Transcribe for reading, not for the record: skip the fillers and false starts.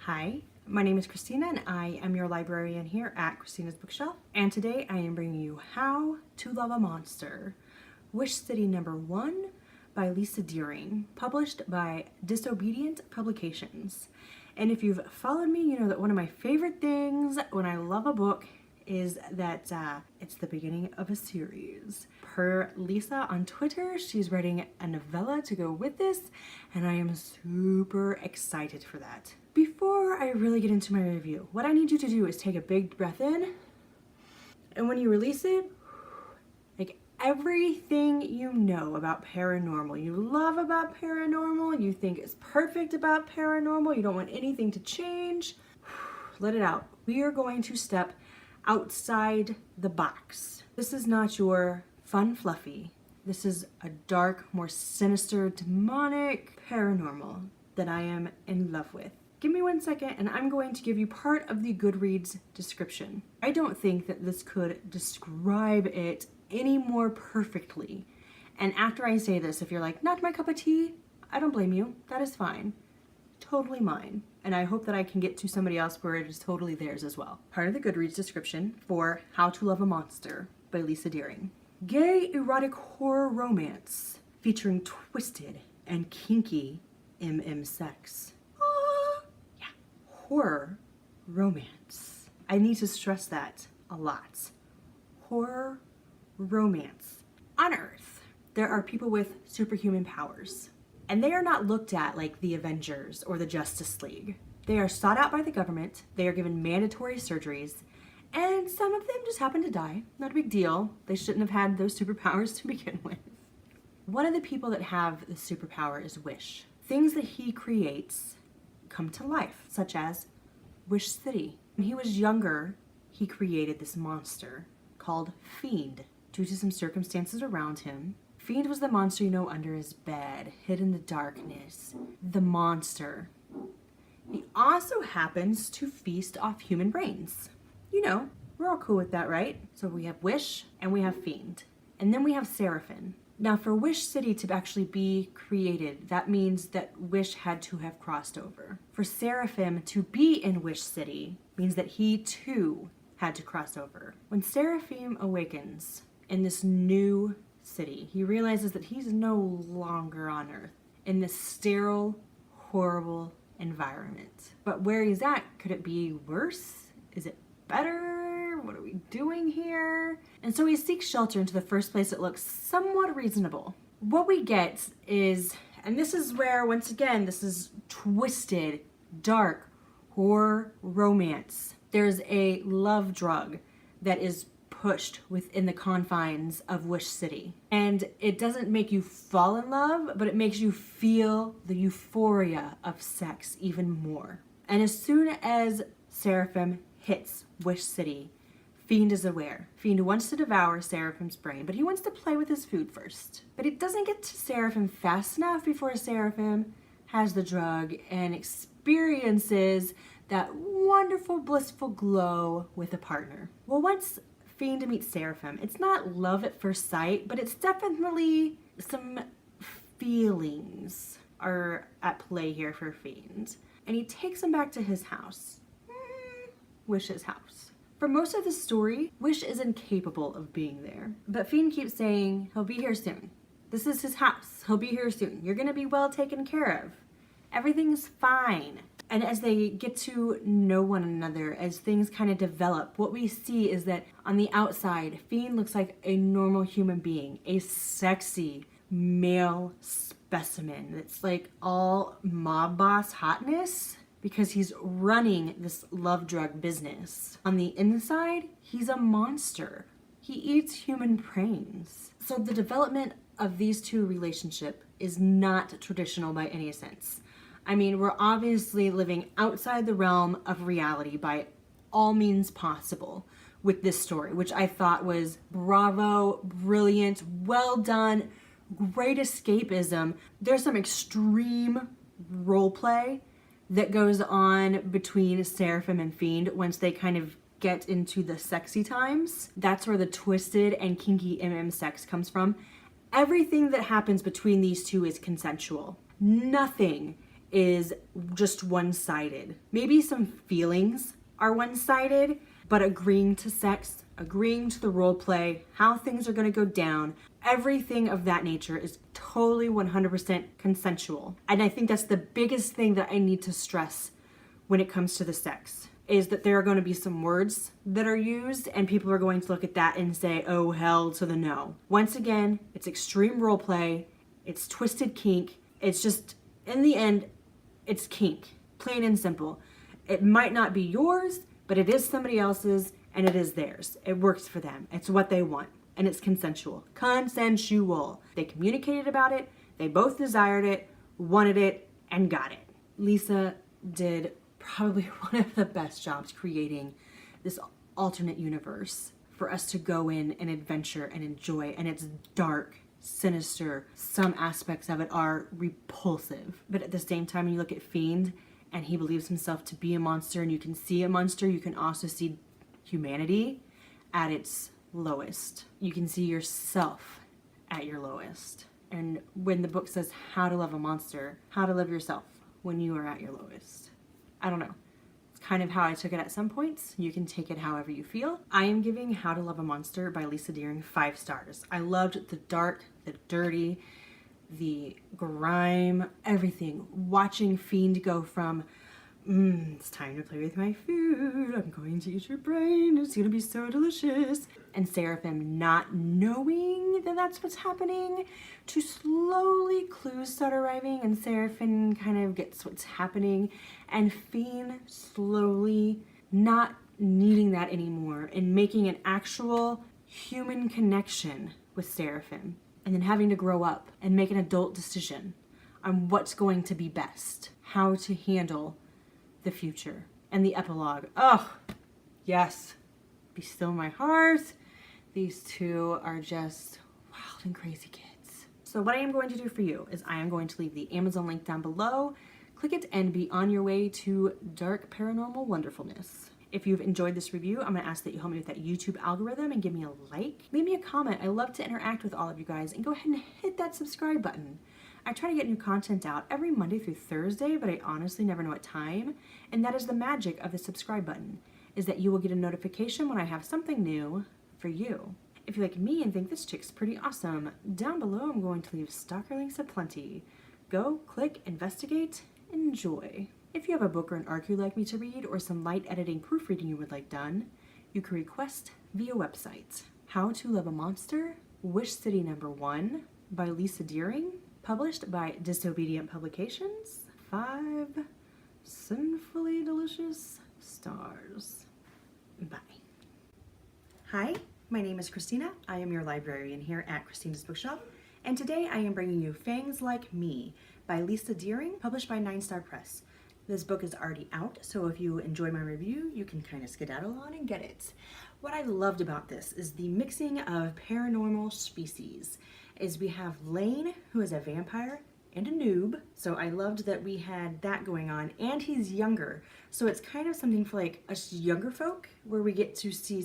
Hi, my name is Christina and I am your librarian here at Christina's Bookshelf. And today I am bringing you How to Love a Monster, Wish City #1 by Lyssa published by Disobedient Publications. And if you've followed me, you know that one of my favorite things when I love a book is that it's the beginning of a series. Per Lyssa on Twitter, she's writing a novella to go with this, and I am super excited for that. Before I really get into my review, what I need you to do is take a big breath in, and when you release it, like everything you know about paranormal, you love about paranormal, you think is perfect about paranormal, you don't want anything to change, let it out. We are going to step outside the box. This is not your fun fluffy. This is a dark, more sinister, demonic paranormal that I am in love with. Give me 1 second and I'm going to give you part of the Goodreads description. I don't think that this could describe it any more perfectly. And after I say this, if you're like, not my cup of tea, I don't blame you. That is fine. Totally mine. And I hope that I can get to somebody else where it is totally theirs as well. Part of the Goodreads description for How to Love a Monster by Lyssa. Gay erotic horror romance featuring twisted and kinky sex. Yeah, horror romance. I need to stress that a lot. Horror romance. On Earth, there are people with superhuman powers. And they are not looked at like the Avengers or the Justice League. They are sought out by the government, they are given mandatory surgeries, and some of them just happen to die. Not a big deal. They shouldn't have had those superpowers to begin with. One of the people that have the superpower is Wish. Things that he creates come to life, such as Wish City. When he was younger, he created this monster called Fiend. Due to some circumstances around him, Fiend was the monster you know under his bed, hid in the darkness. The monster. He also happens to feast off human brains. You know, we're all cool with that, right? So we have Wish and we have Fiend. And then we have Seraphim. Now for Wish City to actually be created, that means that Wish had to have crossed over. For Seraphim to be in Wish City means that he too had to cross over. When Seraphim awakens in this new city, he realizes that he's no longer on Earth in this sterile, horrible environment. But where he's at, could it be worse? Is it better? What are we doing here? And so he seeks shelter into the first place that looks somewhat reasonable. What we get is, and this is where, once again, this is twisted, dark, horror romance. There's a love drug that is pushed within the confines of Wish City. And it doesn't make you fall in love, but it makes you feel the euphoria of sex even more. And as soon as Seraphim hits Wish City, Fiend is aware. Fiend wants to devour Seraphim's brain, but he wants to play with his food first. But it doesn't get to Seraphim fast enough before Seraphim has the drug and experiences that wonderful, blissful glow with a partner. Well, once Fiend meets Seraphim, it's not love at first sight, but it's definitely some feelings are at play here for Fiend. And he takes him back to his house. Wish's house. For most of the story, Wish is incapable of being there. But Fiend keeps saying, he'll be here soon. This is his house. He'll be here soon. You're gonna be well taken care of. Everything's fine. And as they get to know one another, as things kind of develop, what we see is that on the outside, Fiend looks like a normal human being, a sexy male specimen that's like all mob boss hotness because he's running this love drug business. On the inside, he's a monster. He eats human brains. So the development of these two relationship is not traditional by any sense. I mean, we're obviously living outside the realm of reality by all means possible with this story, which I thought was bravo, brilliant, well done, great escapism. There's some extreme role play that goes on between Seraphim and Fiend once they kind of get into the sexy times. That's where the twisted and kinky sex comes from. Everything that happens between these two is consensual. Nothing is just one-sided. Maybe some feelings are one-sided, but agreeing to sex, agreeing to the role play, how things are going to go down, everything of that nature is totally 100% consensual. And I think that's the biggest thing that I need to stress when it comes to the sex, is that there are going to be some words that are used and people are going to look at that and say, oh, hell to the no. Once again, it's extreme role play, it's twisted kink, it's just, in the end, it's kink, plain and simple. It might not be yours, but it is somebody else's and it is theirs. It works for them. It's what they want and it's consensual. Consensual. They communicated about it, they both desired it, wanted it, and got it. Lyssa did probably one of the best jobs creating this alternate universe for us to go in and adventure and enjoy, and it's dark, sinister. Some aspects of it are repulsive, but at the same time, when you look at Fiend and he believes himself to be a monster and you can see a monster, you can also see humanity at its lowest. You can see yourself at your lowest. And when the book says how to love a monster, how to love yourself when you are at your lowest. I don't know. It's kind of how I took it at some points. You can take it however you feel. I am giving How to Love a Monster by Lyssa Deering 5 stars. I loved the dark, the dirty, the grime, everything. Watching Fiend go from, it's time to play with my food, I'm going to eat your brain, it's gonna be so delicious, and Seraphim not knowing that that's what's happening, to slowly clues start arriving and Seraphim kind of gets what's happening, and Fiend slowly not needing that anymore and making an actual human connection with Seraphim, and then having to grow up and make an adult decision on what's going to be best, how to handle the future. And the epilogue, oh yes, be still my heart. These two are just wild and crazy kids. So what I am going to do for you is I am going to leave the Amazon link down below. Click it and be on your way to dark paranormal wonderfulness. If you've enjoyed this review, I'm gonna ask that you help me with that YouTube algorithm and give me a like. Leave me a comment. I love to interact with all of you guys, and go ahead and hit that subscribe button. I try to get new content out every Monday through Thursday, but I honestly never know what time. And that is the magic of the subscribe button, is that you will get a notification when I have something new for you. If you like me and think this chick's pretty awesome, down below I'm going to leave stalker links aplenty. Go, click, investigate, enjoy. If you have a book or an arc you'd like me to read, or some light editing proofreading you would like done, you can request via website. How to Love a Monster, Wish City No. 1 by Lyssa Deering. Published by Disobedient Publications. 5 sinfully delicious stars. Bye. Hi, my name is Christina. I am your librarian here at Christina's Bookshelf, and today I am bringing you Fangs Like Me by Lyssa Deering, published by 9 Star Press. This book is already out, so if you enjoy my review, you can kind of skedaddle on and get it. What I loved about this is the mixing of paranormal species. Is we have Lane, who is a vampire and a noob, so I loved that we had that going on, and he's younger, so it's kind of something for like us younger folk, where we get to see